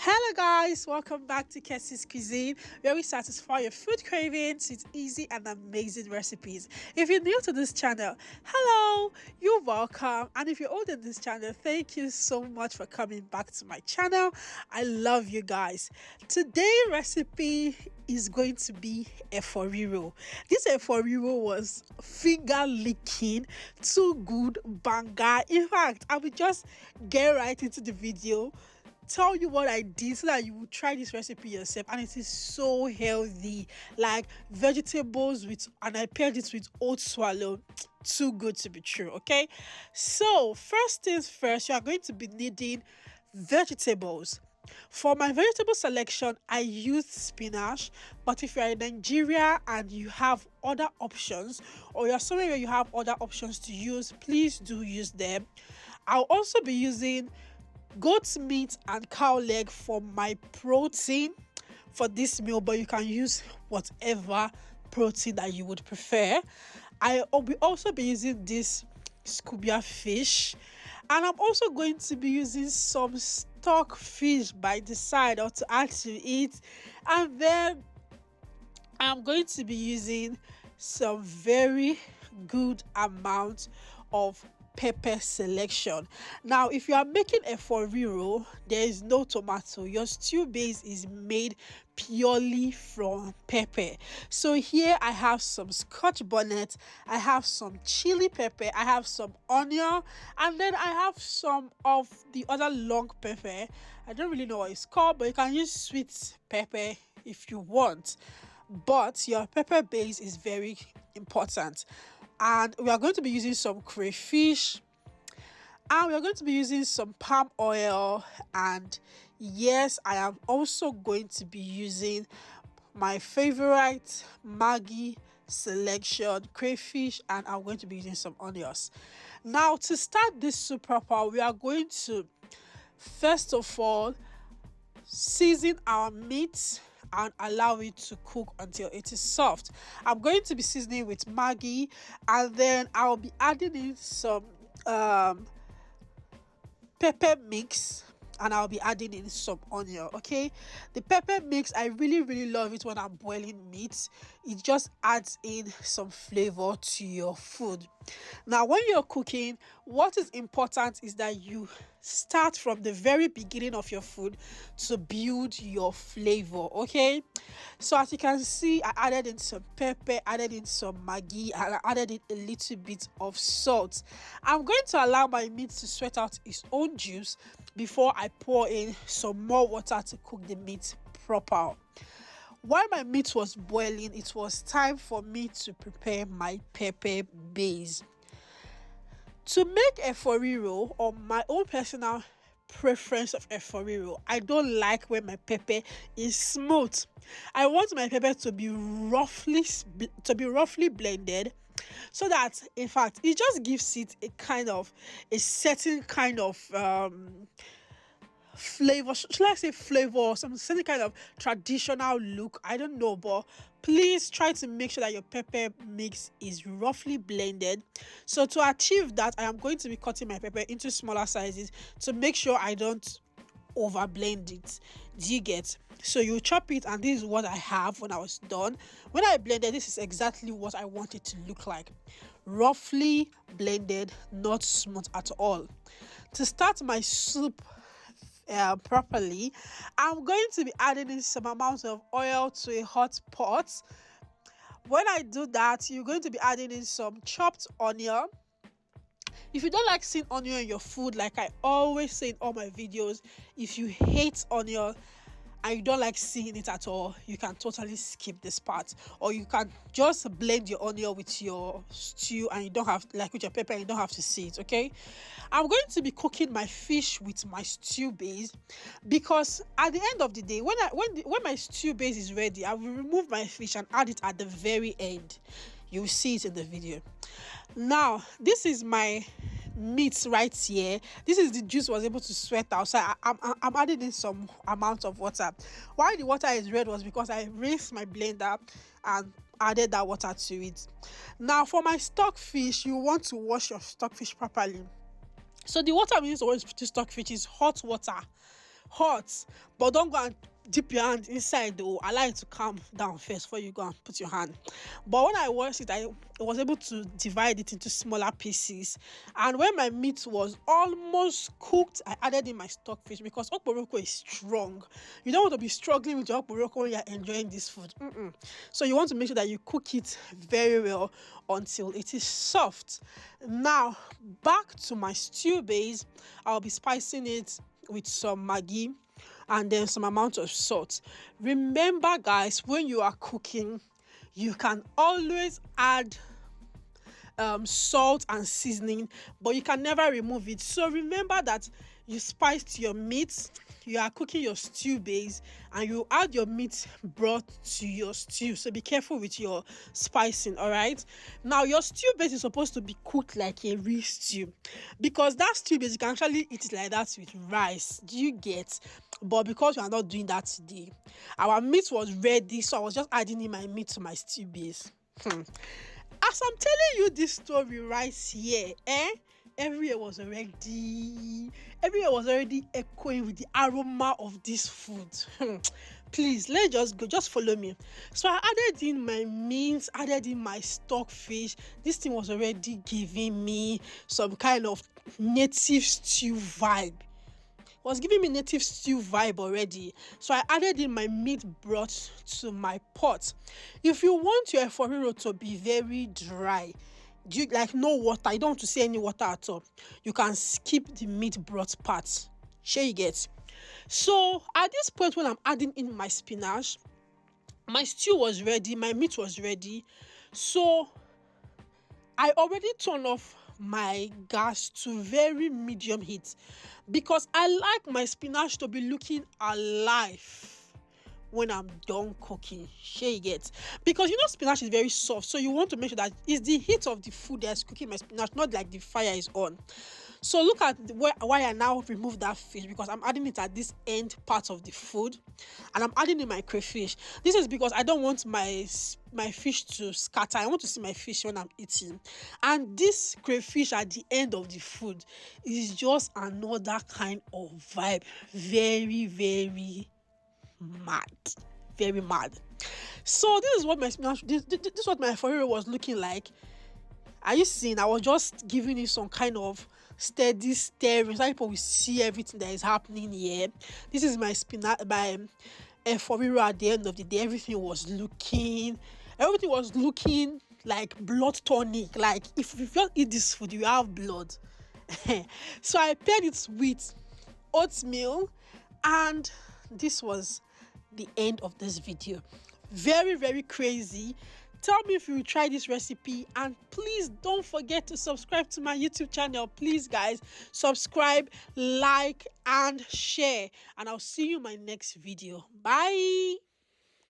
Hello guys, welcome back to Kessie's Cuisine, where we satisfy your food cravings with easy and amazing recipes. If you're new to this channel, hello, you're welcome. And if you're old in this channel, thank you so much for coming back to my channel. I love you guys. Today's recipe is going to be EFO RIRO. This EFO RIRO was finger licking, too good, banger. In fact, I will just get right into the video, tell you what I did so that you will try this recipe yourself, and it is so healthy, like vegetables with, and I paired it with oat swallow. Too good to be true. Okay, so first things first, you are going to be needing vegetables. For my vegetable selection, I used spinach, but if you're in Nigeria and you have other options, or you're somewhere where you have other options to use, please do use them. I'll also be using goat meat and cow leg for my protein for this meal, but you can use whatever protein that you would prefer. I will also be using this scuba fish, and I'm also going to be using some stock fish by the side or to add to it, and then I'm going to be using some very good amount of pepper selection. Now, if you are making EFO RIRO, there is no tomato. Your stew base is made purely from pepper. So here I have some scotch bonnet, I have some chili pepper, I have some onion, and then I have some of the other long pepper. I don't really know what it's called, but you can use sweet pepper if you want, but your pepper base is very important. And we are going to be using some crayfish, and we are going to be using some palm oil, and yes, I am also going to be using my favorite Maggi selection crayfish, and I'm going to be using some onions. Now, to start this soup proper, we are going to first of all season our meat and allow it to cook until it is soft. I'm going to be seasoning with Maggi, and then I'll be adding in some pepper mix, and I'll be adding in some onion. Okay, the pepper mix, I really love it when I'm boiling meat. It just adds in some flavor to your food. Now, when you're cooking, what is important is that you start from the very beginning of your food to build your flavor. Okay, so as you can see, I added in some pepper, added in some Maggi, and I added in a little bit of salt. I'm going to allow my meat to sweat out its own juice before I pour in some more water to cook the meat proper. While my meat was boiling, it was time for me to prepare my pepper base. To make EFO RIRO, or my own personal preference of EFO RIRO, I don't like when my pepper is smooth. I want my pepper to be roughly blended, so that in fact it just gives it a certain kind of flavor. Should I say flavor, or some certain kind of traditional look? I don't know, but please try to make sure that your pepper mix is roughly blended. So to achieve that, I am going to be cutting my pepper into smaller sizes to make sure I don't over blend it. Do you get? So you chop it, and this is what I have when I was done. When I blended, this is exactly what I want it to look like. Roughly blended, not smooth at all. To start my soup properly, I'm going to be adding in some amount of oil to a hot pot. When I do that, you're going to be adding in some chopped onion. If you don't like seeing onion in your food, like I always say in all my videos, if you hate onion and you don't like seeing it at all, you can totally skip this part, or you can just blend your onion with your stew, and you don't have, like with your pepper, and you don't have to see it. Okay, I'm going to be cooking my fish with my stew base, because at the end of the day, when my stew base is ready, I will remove my fish and add it at the very end. You will see it in the video. Now, this is my meat right here. This is the juice was able to sweat out, so I'm adding in some amount of water. Why the water is red was because I rinsed my blender and added that water to it. Now, for my stock fish, you want to wash your stock fish properly. So the water I'm using to wash the stock fish is hot water. hot, but don't go and dip your hand inside though. I like to calm down first before you go and put your hand. But when I watched it, I was able to divide it into smaller pieces, and when my meat was almost cooked, I added in my stockfish, because okporoko is strong. You don't want to be struggling with your okporoko when you're enjoying this food. So you want to make sure that you cook it very well until it is soft. Now back to my stew base. I'll be spicing it with some Maggi and then some amount of salt. Remember guys, when you are cooking, you can always add salt and seasoning, but you can never remove it. So remember that you spiced your meat, you are cooking your stew base, and you add your meat broth to your stew. So be careful with your spicing. All right, now your stew base is supposed to be cooked like a real stew, because that stew base, you can actually eat it like that with rice. Do you get? But because we are not doing that today, our meat was ready, so I was just adding in my meat to my stew base. As I'm telling you this story right here, everywhere was already echoing with the aroma of this food. Please, let's just go, just follow me. So I added in my meat, added in my stockfish. This thing was already giving me some kind of native stew vibe. Was giving me native stew vibe already. So I added in my meat broth to my pot. If you want your EFO RIRO to be very dry, like no water, you don't want to see any water at all, you can skip the meat broth part. Sure you get? So at this point, when I'm adding in my spinach, my stew was ready, my meat was ready. So I already turned off my gas to very medium heat, because I like my spinach to be looking alive when I'm done cooking. Sure you get? Because you know spinach is very soft, so you want to make sure that it's the heat of the food that's cooking my spinach, not like the fire is on. So look at why I now remove that fish, because I'm adding it at this end part of the food, and I'm adding in my crayfish. This is because I don't want my fish to scatter. I want to see my fish when I'm eating, and this crayfish at the end of the food is just another kind of vibe. Very, very mad, very mad. So this is what my spinach, this is what my EFO RIRO was looking like. Are you seeing? I was just giving it some kind of steady stirring so people will see everything that is happening here. This is my spinach, my EFO RIRO. At the end of the day, everything was looking like blood tonic. Like if you don't eat this food, you have blood. So I paired it with oatmeal, and this was the end of this video. Very, very crazy. Tell me if you try this recipe, and please don't forget to subscribe to my YouTube channel. Please guys, subscribe, like and share, and I'll see you in my next video. Bye.